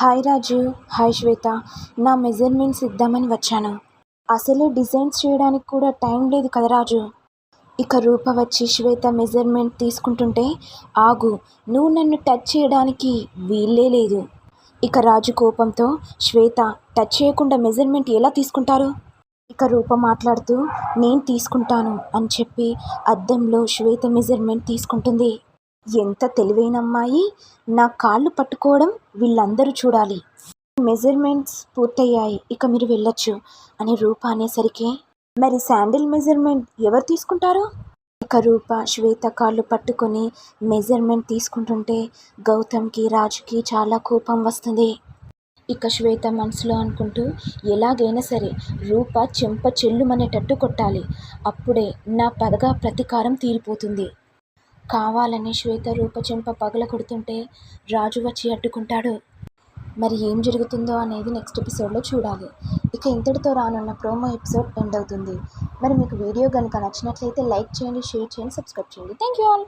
Hi రాజు, hi శ్వేత. నా measurements ఇద్దామని వచ్చాను. అసలే డిజైన్స్ చేయడానికి కూడా టైం లేదు కదా రాజు. ఇక రూప వచ్చి శ్వేత మెజర్మెంట్ తీసుకుంటుంటే, ఆగు, నువ్వు నన్ను టచ్ చేయడానికి వీల్లే లేదు. ఇక రాజు కోపంతో, శ్వేత టచ్ చేయకుండా మెజర్మెంట్ ఎలా తీసుకుంటారు? ఇక రూప మాట్లాడుతూ, నేను తీసుకుంటాను అని చెప్పి అద్దంలో శ్వేత మెజర్మెంట్ తీసుకుంటుంది. ఎంత తెలివైన అమ్మాయి! నా కాళ్ళు పట్టుకోవడం వీళ్ళందరూ చూడాలి. మెజర్మెంట్స్ పూర్తయ్యాయి, ఇక మీరు వెళ్ళొచ్చు అని రూప అనేసరికి, మరి శాండిల్ మెజర్మెంట్ ఎవరు తీసుకుంటారు? ఇక రూప శ్వేత కాళ్ళు పట్టుకొని మెజర్మెంట్ తీసుకుంటుంటే గౌతమ్కి, రాజుకి చాలా కోపం వస్తుంది. ఇక శ్వేత మనసులో అనుకుంటూ, ఎలాగైనా సరే రూప చెంప చెల్లుమనేటట్టు కొట్టాలి, అప్పుడే నా పగ ప్రతీకారం తీరిపోతుంది. కావాలని శ్వేత రూప చెంప పగల కొడుతుంటే రాజు వచ్చి అడ్డుకుంటాడు. మరి ఏం జరుగుతుందో అనేది నెక్స్ట్ ఎపిసోడ్లో చూడాలి. ఇక ఇంతటితో రానున్న ప్రోమో ఎపిసోడ్ ఎండ్ అవుతుంది. మరి మీకు వీడియో కనుక నచ్చినట్లయితే లైక్ చేయండి, షేర్ చేయండి, సబ్స్క్రైబ్ చేయండి. Thank you all.